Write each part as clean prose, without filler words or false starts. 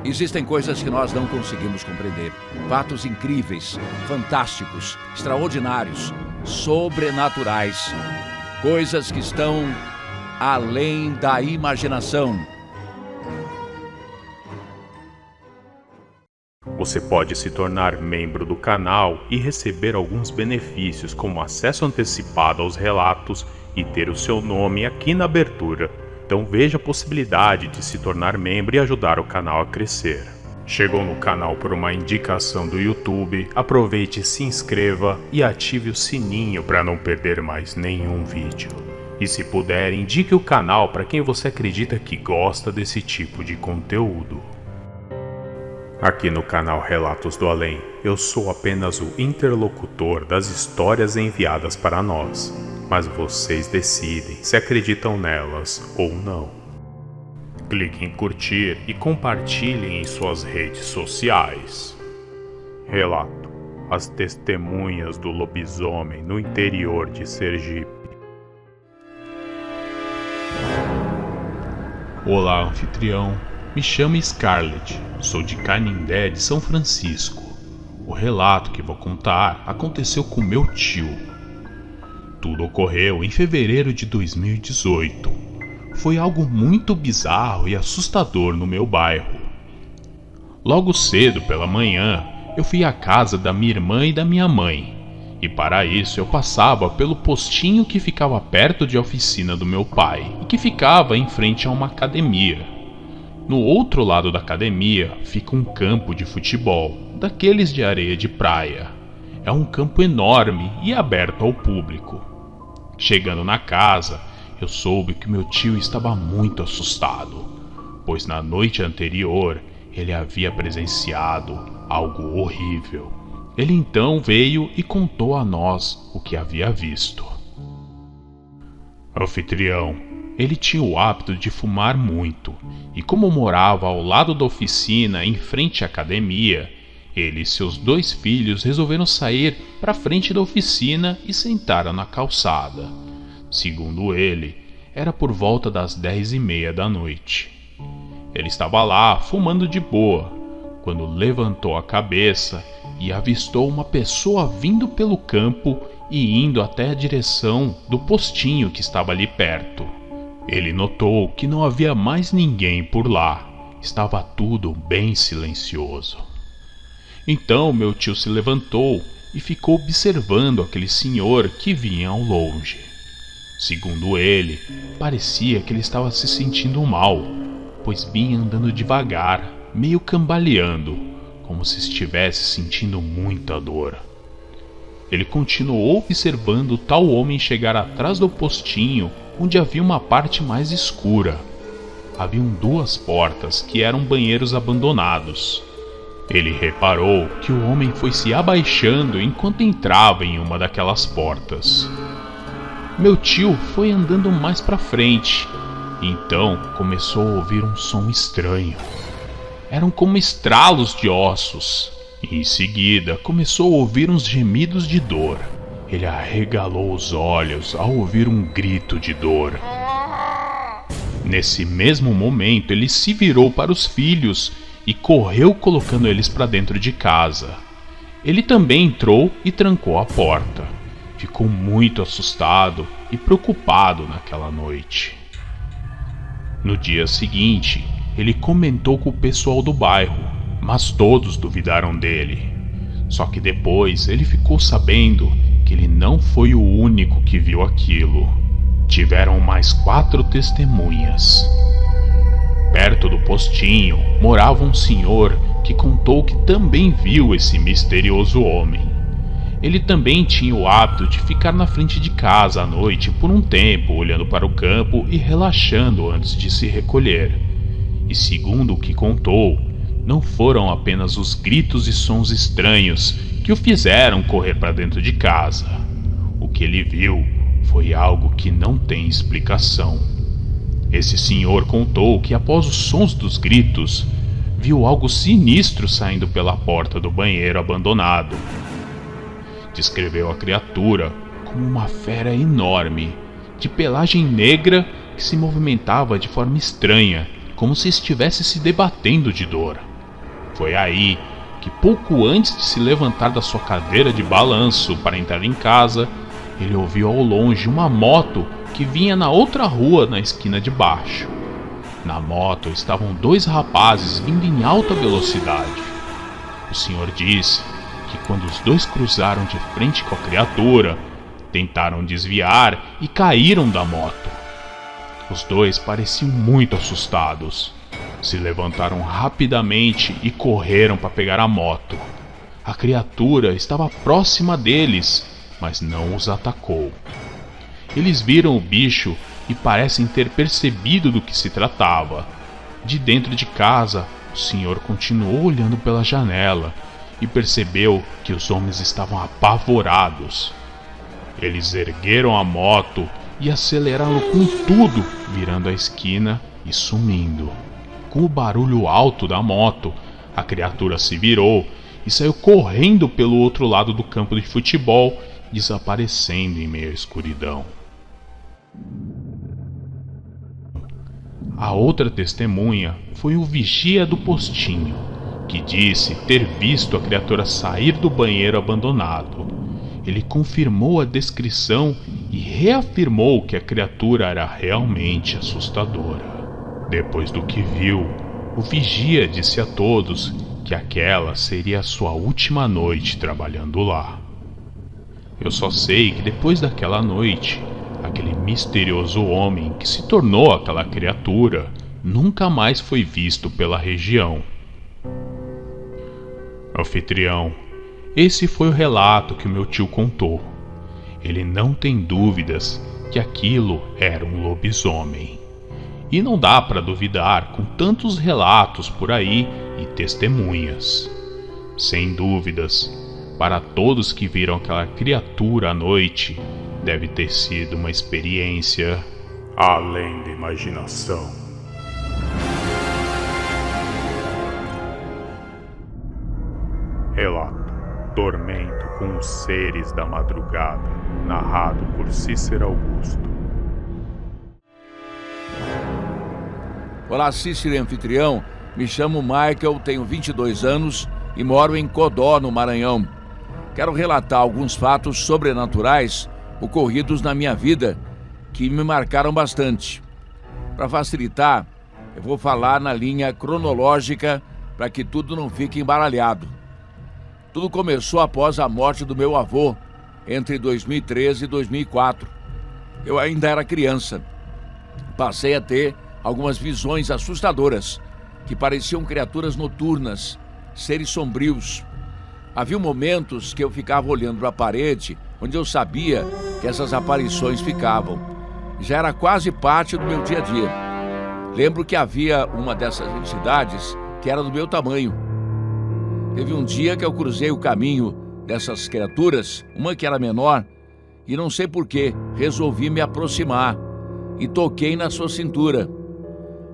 Existem coisas que nós não conseguimos compreender. Fatos incríveis, fantásticos, extraordinários, sobrenaturais. Coisas que estão além da imaginação. Você pode se tornar membro do canal e receber alguns benefícios, como acesso antecipado aos relatos e ter o seu nome aqui na abertura. Então veja a possibilidade de se tornar membro e ajudar o canal a crescer. Chegou no canal por uma indicação do YouTube? Aproveite, se inscreva e ative o sininho para não perder mais nenhum vídeo. E se puder, indique o canal para quem você acredita que gosta desse tipo de conteúdo. Aqui no canal Relatos do Além, eu sou apenas o interlocutor das histórias enviadas para nós, mas vocês decidem se acreditam nelas ou não. Clique em curtir e compartilhem em suas redes sociais. Relato: As Testemunhas do Lobisomem no interior de Sergipe. Olá, anfitrião. Me chamo Scarlett, sou de Canindé de São Francisco. O relato que vou contar aconteceu com meu tio. Tudo ocorreu em fevereiro de 2018. Foi algo muito bizarro e assustador no meu bairro. Logo cedo pela manhã, eu fui à casa da minha irmã e da minha mãe. E para isso eu passava pelo postinho que ficava perto da oficina do meu pai e que ficava em frente a uma academia. No outro lado da academia fica um campo de futebol, daqueles de areia de praia. É um campo enorme e aberto ao público. Chegando na casa, eu soube que meu tio estava muito assustado, pois na noite anterior ele havia presenciado algo horrível. Ele então veio e contou a nós o que havia visto. Anfitrião: Ele tinha o hábito de fumar muito, e como morava ao lado da oficina, em frente à academia, ele e seus 2 filhos resolveram sair para frente da oficina e sentaram na calçada. Segundo ele, era por volta das 10h30 da noite. Ele estava lá, fumando de boa, quando levantou a cabeça e avistou uma pessoa vindo pelo campo e indo até a direção do postinho que estava ali perto. Ele notou que não havia mais ninguém por lá. Estava tudo bem silencioso. Então meu tio se levantou e ficou observando aquele senhor que vinha ao longe. Segundo ele, parecia que ele estava se sentindo mal, pois vinha andando devagar, meio cambaleando, como se estivesse sentindo muita dor. Ele continuou observando o tal homem chegar atrás do postinho, onde havia uma parte mais escura. Haviam 2 portas que eram banheiros abandonados. Ele reparou que o homem foi se abaixando enquanto entrava em uma daquelas portas. Meu tio foi andando mais para frente, e então começou a ouvir um som estranho. Eram como estralos de ossos. E em seguida começou a ouvir uns gemidos de dor. Ele arregalou os olhos ao ouvir um grito de dor. Nesse mesmo momento, ele se virou para os filhos e correu colocando eles para dentro de casa. Ele também entrou e trancou a porta. Ficou muito assustado e preocupado naquela noite. No dia seguinte, ele comentou com o pessoal do bairro, mas todos duvidaram dele. Só que depois ele ficou sabendo que ele não foi o único que viu aquilo. Tiveram mais 4 testemunhas. Perto do postinho morava um senhor que contou que também viu esse misterioso homem. Ele também tinha o hábito de ficar na frente de casa à noite por um tempo, olhando para o campo e relaxando antes de se recolher. E segundo o que contou, não foram apenas os gritos e sons estranhos que o fizeram correr para dentro de casa. O que ele viu foi algo que não tem explicação. Esse senhor contou que após os sons dos gritos, viu algo sinistro saindo pela porta do banheiro abandonado. Descreveu a criatura como uma fera enorme, de pelagem negra que se movimentava de forma estranha, como se estivesse se debatendo de dor. Foi aí que, pouco antes de se levantar da sua cadeira de balanço para entrar em casa, ele ouviu ao longe uma moto que vinha na outra rua na esquina de baixo. Na moto estavam 2 rapazes vindo em alta velocidade. O senhor disse que quando os 2 cruzaram de frente com a criatura, tentaram desviar e caíram da moto. Os 2 pareciam muito assustados. Se levantaram rapidamente e correram para pegar a moto. A criatura estava próxima deles, mas não os atacou. Eles viram o bicho e parecem ter percebido do que se tratava. De dentro de casa, o senhor continuou olhando pela janela e percebeu que os homens estavam apavorados. Eles ergueram a moto e aceleraram com tudo, virando a esquina e sumindo. Com o barulho alto da moto, a criatura se virou e saiu correndo pelo outro lado do campo de futebol, desaparecendo em meio à escuridão. A outra testemunha foi o vigia do postinho, que disse ter visto a criatura sair do banheiro abandonado. Ele confirmou a descrição e reafirmou que a criatura era realmente assustadora. Depois do que viu, o vigia disse a todos que aquela seria a sua última noite trabalhando lá. Eu só sei que depois daquela noite, aquele misterioso homem que se tornou aquela criatura nunca mais foi visto pela região. Anfitrião, esse foi o relato que o meu tio contou. Ele não tem dúvidas que aquilo era um lobisomem. E não dá para duvidar com tantos relatos por aí e testemunhas. Sem dúvidas, para todos que viram aquela criatura à noite, deve ter sido uma experiência além da imaginação. Relato: Tormento com os Seres da Madrugada, narrado por Cícero Augusto. Olá, Cícero e anfitrião. Me chamo Michael, tenho 22 anos e moro em Codó, no Maranhão. Quero relatar alguns fatos sobrenaturais ocorridos na minha vida que me marcaram bastante. Para facilitar, eu vou falar na linha cronológica para que tudo não fique embaralhado. Tudo começou após a morte do meu avô, entre 2013 e 2004. Eu ainda era criança. Passei a ter algumas visões assustadoras, que pareciam criaturas noturnas, seres sombrios. Havia momentos que eu ficava olhando para a parede, onde eu sabia que essas aparições ficavam. Já era quase parte do meu dia a dia. Lembro que havia uma dessas entidades que era do meu tamanho. Teve um dia que eu cruzei o caminho dessas criaturas, uma que era menor, e não sei porquê, resolvi me aproximar e toquei na sua cintura.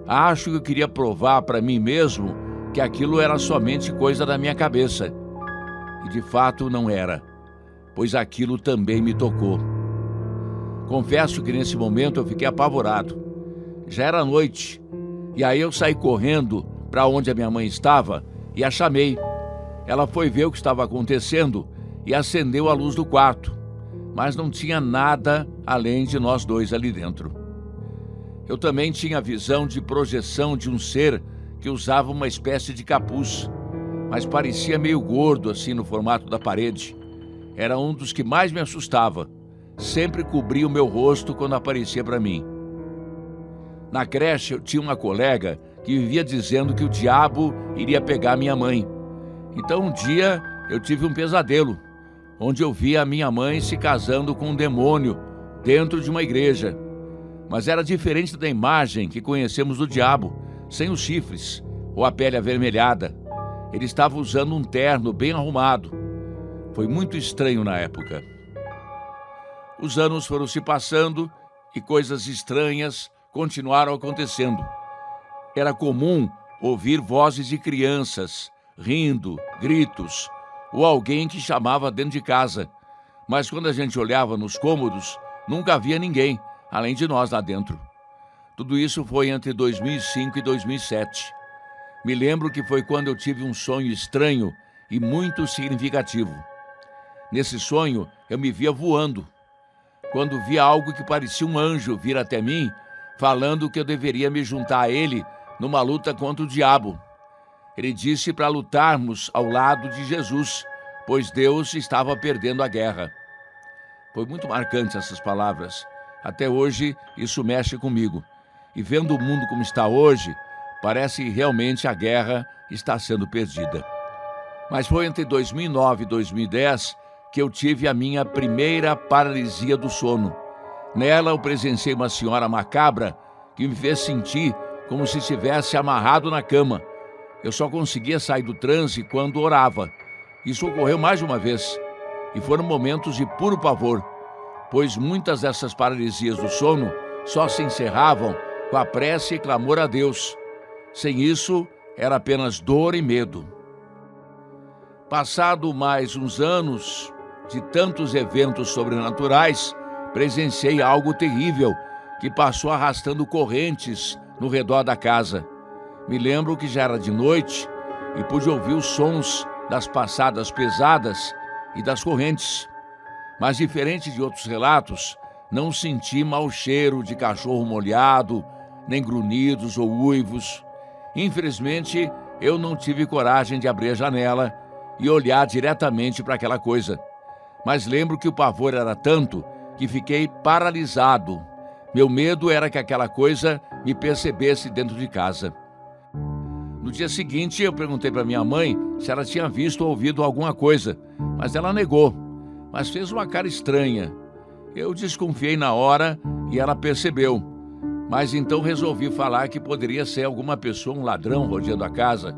Acho que eu queria provar para mim mesmo que aquilo era somente coisa da minha cabeça. E de fato não era, pois aquilo também me tocou. Confesso que nesse momento eu fiquei apavorado. Já era noite, e aí eu saí correndo para onde a minha mãe estava e a chamei. Ela foi ver o que estava acontecendo e acendeu a luz do quarto, mas não tinha nada além de nós 2 ali dentro. Eu também tinha a visão de projeção de um ser que usava uma espécie de capuz, mas parecia meio gordo assim no formato da parede. Era um dos que mais me assustava. Sempre cobria o meu rosto quando aparecia para mim. Na creche eu tinha uma colega que vivia dizendo que o diabo iria pegar minha mãe. Então um dia eu tive um pesadelo, onde eu via a minha mãe se casando com um demônio dentro de uma igreja. Mas era diferente da imagem que conhecemos do diabo, sem os chifres ou a pele avermelhada. Ele estava usando um terno bem arrumado. Foi muito estranho na época. Os anos foram se passando e coisas estranhas continuaram acontecendo. Era comum ouvir vozes de crianças, rindo, gritos, ou alguém que chamava dentro de casa. Mas quando a gente olhava nos cômodos, nunca havia ninguém, além de nós lá dentro. Tudo isso foi entre 2005 e 2007. Me lembro que foi quando eu tive um sonho estranho e muito significativo. Nesse sonho, eu me via voando. Quando via algo que parecia um anjo vir até mim, falando que eu deveria me juntar a ele numa luta contra o diabo. Ele disse para lutarmos ao lado de Jesus, pois Deus estava perdendo a guerra. Foi muito marcante essas palavras. Até hoje, isso mexe comigo. E vendo o mundo como está hoje, parece que realmente a guerra está sendo perdida. Mas foi entre 2009 e 2010 que eu tive a minha primeira paralisia do sono. Nela, eu presenciei uma senhora macabra que me fez sentir como se estivesse amarrado na cama. Eu só conseguia sair do transe quando orava. Isso ocorreu mais de uma vez. E foram momentos de puro pavor, pois muitas dessas paralisias do sono só se encerravam com a prece e clamor a Deus. Sem isso, era apenas dor e medo. Passado mais uns anos de tantos eventos sobrenaturais, presenciei algo terrível que passou arrastando correntes no redor da casa. Me lembro que já era de noite e pude ouvir os sons das passadas pesadas e das correntes. Mas, diferente de outros relatos, não senti mau cheiro de cachorro molhado, nem grunhidos ou uivos. Infelizmente, eu não tive coragem de abrir a janela e olhar diretamente para aquela coisa. Mas lembro que o pavor era tanto que fiquei paralisado. Meu medo era que aquela coisa me percebesse dentro de casa. No dia seguinte, eu perguntei para minha mãe se ela tinha visto ou ouvido alguma coisa, mas ela negou, mas fez uma cara estranha. Eu desconfiei na hora e ela percebeu, mas então resolvi falar que poderia ser alguma pessoa, um ladrão, rodeando a casa.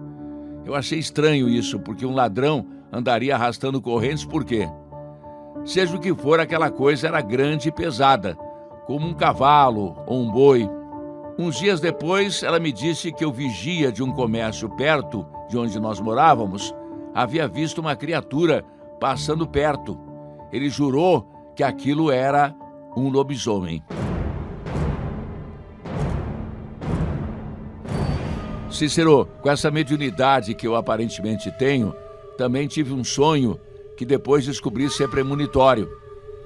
Eu achei estranho isso, porque um ladrão andaria arrastando correntes por quê? Seja o que for, aquela coisa era grande e pesada, como um cavalo ou um boi. Uns dias depois, ela me disse que o vigia de um comércio perto de onde nós morávamos havia visto uma criatura passando perto. Ele jurou que aquilo era um lobisomem. Cícero, com essa mediunidade que eu aparentemente tenho, também tive um sonho que depois descobri ser premonitório.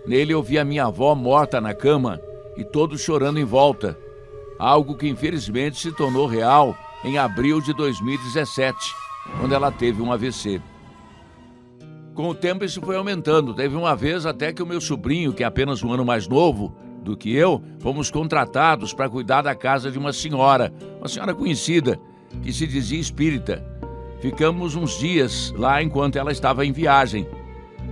Nele eu vi a minha avó morta na cama e todos chorando em volta. Algo que infelizmente se tornou real em abril de 2017, quando ela teve um AVC. Com o tempo isso foi aumentando. Teve uma vez até que o meu sobrinho, que é apenas um ano mais novo do que eu, fomos contratados para cuidar da casa de uma senhora conhecida, que se dizia espírita. Ficamos uns dias lá enquanto ela estava em viagem.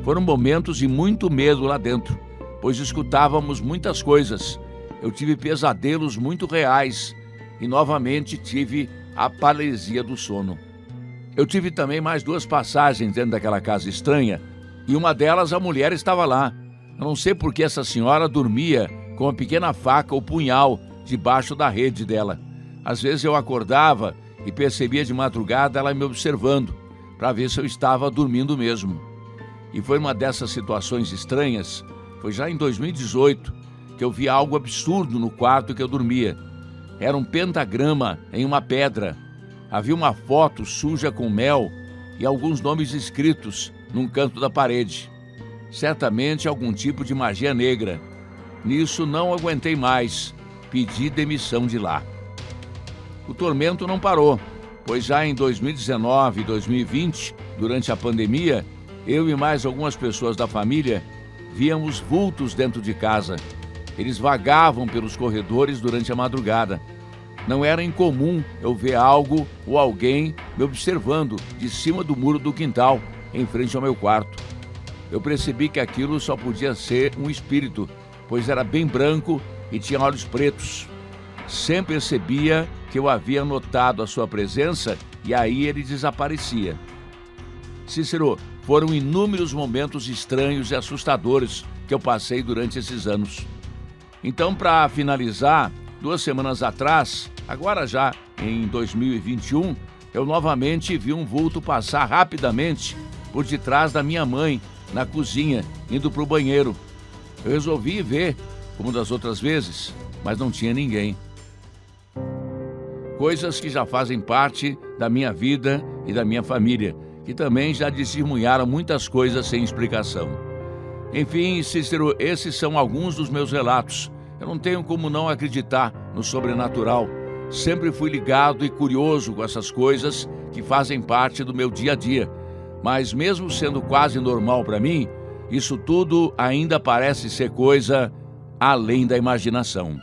Foram momentos de muito medo lá dentro, pois escutávamos muitas coisas. Eu tive pesadelos muito reais e novamente tive a paralisia do sono. Eu tive também mais 2 passagens dentro daquela casa estranha e uma delas a mulher estava lá. Eu não sei por que essa senhora dormia com uma pequena faca ou punhal debaixo da rede dela. Às vezes eu acordava e percebia de madrugada ela me observando para ver se eu estava dormindo mesmo. E foi uma dessas situações estranhas, foi já em 2018, que eu vi algo absurdo no quarto que eu dormia. Era um pentagrama em uma pedra. Havia uma foto suja com mel e alguns nomes escritos num canto da parede. Certamente algum tipo de magia negra. Nisso não aguentei mais. Pedi demissão de lá. O tormento não parou, pois já em 2019 e 2020, durante a pandemia, eu e mais algumas pessoas da família víamos vultos dentro de casa. Eles vagavam pelos corredores durante a madrugada. Não era incomum eu ver algo ou alguém me observando de cima do muro do quintal, em frente ao meu quarto. Eu percebi que aquilo só podia ser um espírito, pois era bem branco e tinha olhos pretos. Sempre percebia que eu havia notado a sua presença e aí ele desaparecia. Cícero, foram inúmeros momentos estranhos e assustadores que eu passei durante esses anos. Então, para finalizar, 2 semanas atrás, agora já em 2021, eu novamente vi um vulto passar rapidamente por detrás da minha mãe, na cozinha, indo para o banheiro. Eu resolvi ver, como das outras vezes, mas não tinha ninguém. coisas que já fazem parte da minha vida e da minha família, que também já testemunharam muitas coisas sem explicação. Enfim, Cícero, esses são alguns dos meus relatos. Eu não tenho como não acreditar no sobrenatural. Sempre fui ligado e curioso com essas coisas que fazem parte do meu dia a dia. Mas mesmo sendo quase normal para mim, isso tudo ainda parece ser coisa além da imaginação.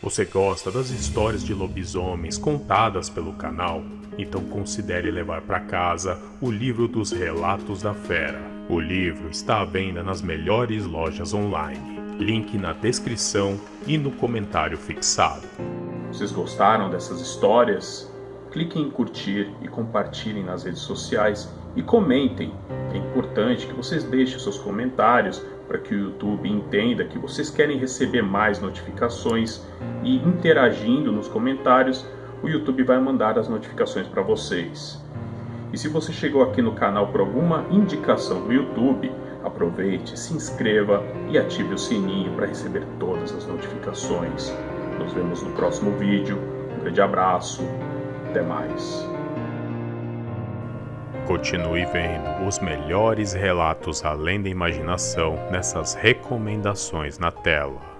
Você gosta das histórias de lobisomens contadas pelo canal? Então considere levar para casa o livro dos Relatos da Fera. O livro está à venda nas melhores lojas online. Link na descrição e no comentário fixado. Vocês gostaram dessas histórias? Cliquem em curtir e compartilhem nas redes sociais e comentem. É importante que vocês deixem seus comentários para que o YouTube entenda que vocês querem receber mais notificações e interagindo nos comentários, o YouTube vai mandar as notificações para vocês. E se você chegou aqui no canal por alguma indicação do YouTube, aproveite, se inscreva e ative o sininho para receber todas as notificações. Nos vemos no próximo vídeo. Um grande abraço. Até mais. Continue vendo os melhores relatos além da imaginação nessas recomendações na tela.